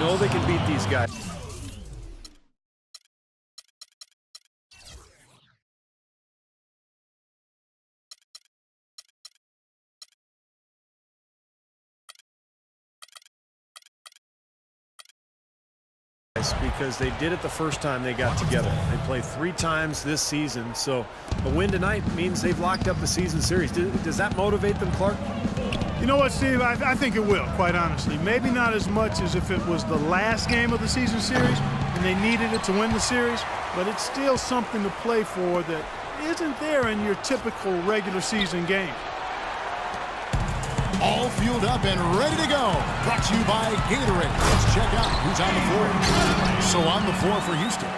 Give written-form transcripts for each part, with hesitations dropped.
know they can beat these guys. Because they did it the first time they got together. They played 3 times this season, so a win tonight means they've locked up the season series. Does that motivate them, Clark? You know what, Steve? I think it will, quite honestly. Maybe not as much as if it was the last game of the season series and they needed it to win the series, but it's still something to play for that isn't there in your typical regular season game. All fueled up and ready to go. Brought to you by Gatorade. Let's check out who's on the floor. So on the floor for Houston,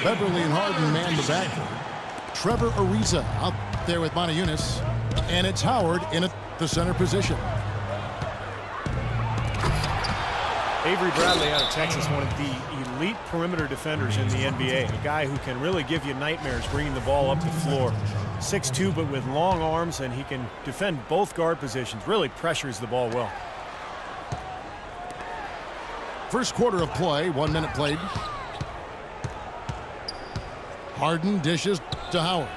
Beverly and Harden man the backcourt. Trevor Ariza out there with Montejunas. And it's Howard in the center position. Avery Bradley out of Texas, one of the elite perimeter defenders in the NBA. A guy who can really give you nightmares bringing the ball up the floor. 6'2", but with long arms, and he can defend both guard positions. Really pressures the ball well. First quarter of play, 1 minute played. Harden dishes to Howard.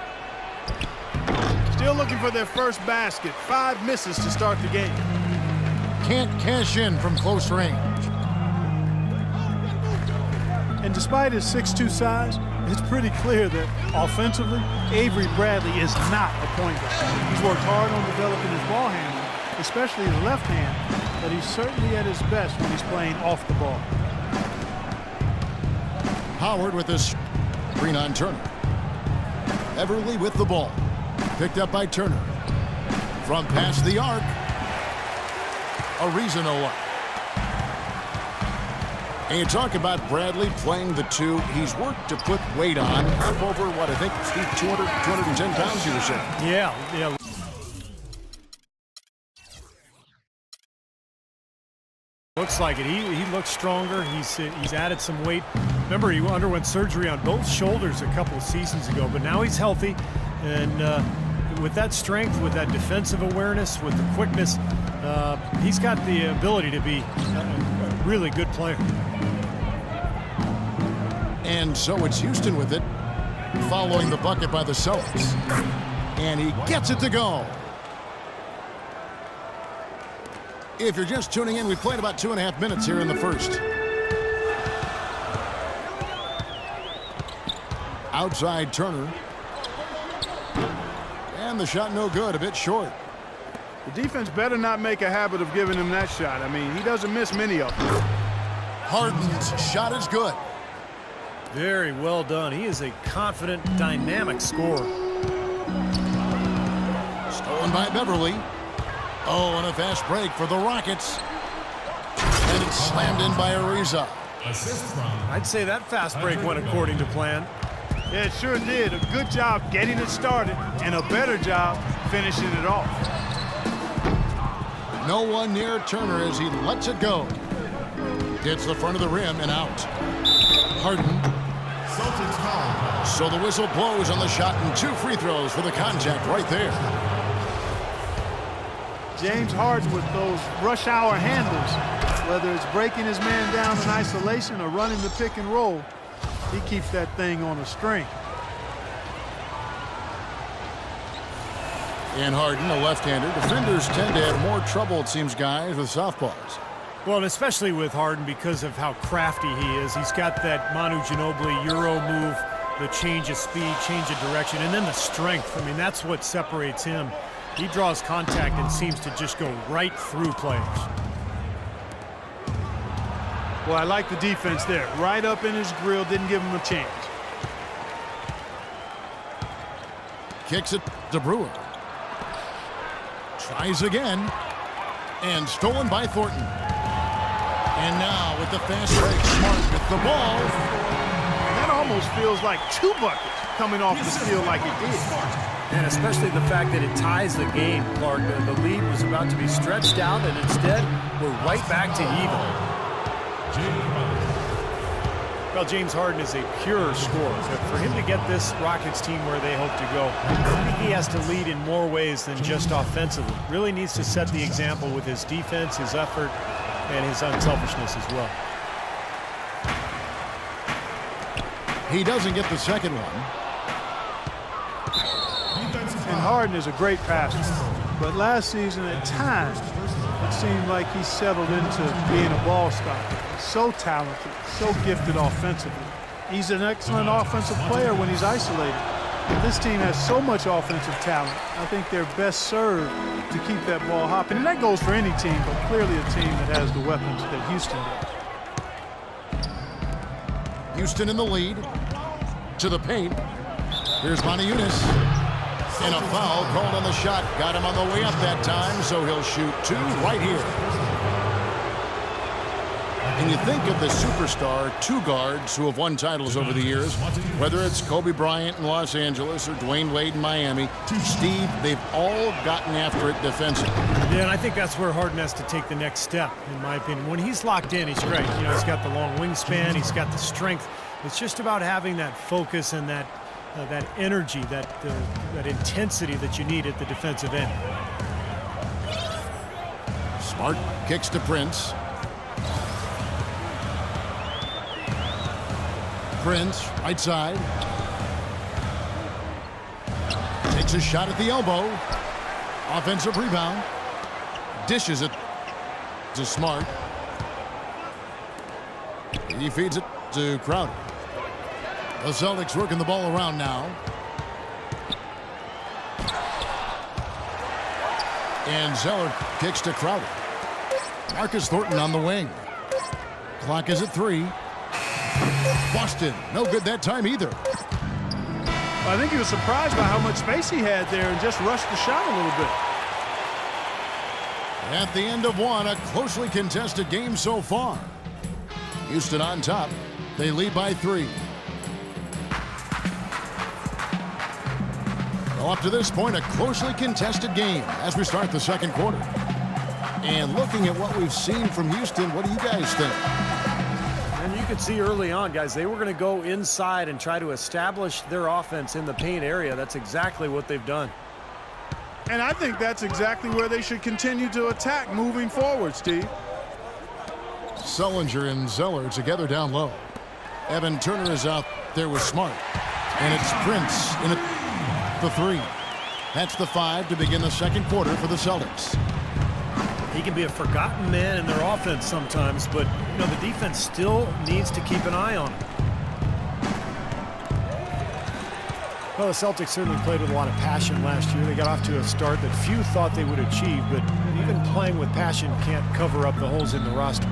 Still looking for their first basket. 5 misses to start the game. Can't cash in from close range. And despite his 6'2" size, it's pretty clear that offensively, Avery Bradley is not a point guard. He's worked hard on developing his ball handling, especially his left hand, but he's certainly at his best when he's playing off the ball. Howard with this screen on Turner. Everly with the ball. Picked up by Turner. From past the arc. Ariza no luck. And you talk about Bradley playing the 2. He's worked to put weight on. Up over, what, I think, Steve, 210 pounds, you were saying. Yeah. Looks like it. He looks stronger. He's added some weight. Remember, he underwent surgery on both shoulders a couple of seasons ago, but now he's healthy. And with that strength, with that defensive awareness, with the quickness, he's got the ability to be a really good player. And so it's Houston with it, following the bucket by the Celtics. And he gets it to go. If you're just tuning in, we played about 2.5 minutes here in the first. Outside Turner. And the shot no good, a bit short. The defense better not make a habit of giving him that shot. I mean, he doesn't miss many of them. Harden's shot is good. Very well done. He is a confident, dynamic scorer. Stolen by Beverly. Oh, and a fast break for the Rockets. And it's slammed in by Ariza. I'd say that fast break went according to plan. Yeah, it sure did. A good job getting it started and a better job finishing it off. No one near Turner as he lets it go. Hits the front of the rim and out. Harden. So the whistle blows on the shot and 2 free throws for the contact right there. James Harden with those rush hour handles, whether it's breaking his man down in isolation or running the pick and roll, he keeps that thing on a string. And Harden, a left-hander. Defenders tend to have more trouble, it seems, guys, with softballs. Well, and especially with Harden because of how crafty he is. He's got that Manu Ginobili Euro move, the change of speed, change of direction, and then the strength. I mean, that's what separates him. He draws contact and seems to just go right through players. Well, I like the defense there. Right up in his grill, didn't give him a chance. Kicks it to Brewer. Tries again. And stolen by Thornton. And now with the fast break, Smart with the ball. And that almost feels like 2 buckets coming off the steal like it did. And especially the fact that it ties the game, Clark. The lead was about to be stretched out, and instead, we're right back to even. Well, James Harden is a pure scorer, but for him to get this Rockets team where they hope to go, I think he has to lead in more ways than just offensively. Really needs to set the example with his defense, his effort, and his unselfishness as well. He doesn't get the second one. And Harden is a great passer. But last season, at times, it seemed like he settled into being a ball stopper. So talented, so gifted offensively. He's an excellent offensive player when he's isolated. But this team has so much offensive talent. I think they're best served to keep that ball hopping. And that goes for any team, but clearly a team that has the weapons that Houston does. Houston in the lead. To the paint. Here's Moniunas. And a foul called on the shot. Got him on the way up that time, so he'll shoot two right here. And you think of the superstar two guards who have won titles over the years, whether it's Kobe Bryant in Los Angeles or Dwayne Wade in Miami, Steve, they've all gotten after it defensively. Yeah, and I think that's where Harden has to take the next step, in my opinion. When he's locked in, he's great. You know, he's got the long wingspan, he's got the strength. It's just about having that focus and that energy, that intensity that you need at the defensive end. Smart kicks to Prince. Prince, right side. Takes a shot at the elbow. Offensive rebound. Dishes it to Smart. He feeds it to Crowder. The Celtics working the ball around now. And Zeller kicks to Crowder. Marcus Thornton on the wing. Clock is at 3. Boston, no good that time either. I think he was surprised by how much space he had there and just rushed the shot a little bit. At the end of one, a closely contested game so far. Houston on top. They lead by 3. Well, up to this point, a closely contested game as we start the second quarter. And looking at what we've seen from Houston, what do you guys think? And you could see early on, guys, they were going to go inside and try to establish their offense in the paint area. That's exactly what they've done. And I think that's exactly where they should continue to attack moving forward, Steve. Sullinger and Zeller together down low. Evan Turner is out there with Smart. And it's Prince in the 3. That's the 5 to begin the second quarter for the Celtics. He can be a forgotten man in their offense sometimes, but you know the defense still needs to keep an eye on him. Well, the Celtics certainly played with a lot of passion last year. They got off to a start that few thought they would achieve, but even playing with passion can't cover up the holes in the roster.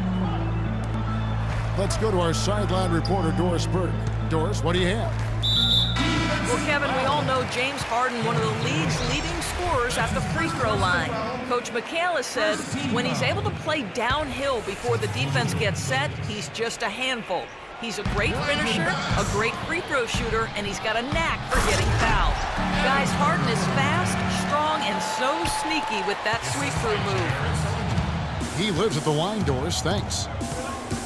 Let's go to our sideline reporter, Doris Burke. Doris, what do you have? Well, Kevin, we all know James Harden, one of the league's leading scorers at the free throw line. Coach McHale has said when he's able to play downhill before the defense gets set, he's just a handful. He's a great finisher, a great free throw shooter, and he's got a knack for getting fouled. Guys, Harden is fast, strong, and so sneaky with that sweep-through move. He lives at the line, Doris. Thanks.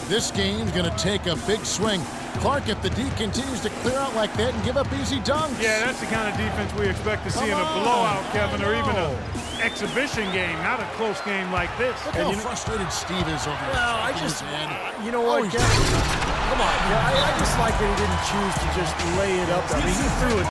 This game's going to take a big swing. Clark, if the D continues to clear out like that and give up easy dunks. Yeah, that's the kind of defense we expect to see in a blowout, Kevin, or even an exhibition game, not a close game like this. Look how frustrated Steve is over here. Well, you know what, Kevin? Come on, I just like that he didn't choose to just lay it up. I mean, he threw it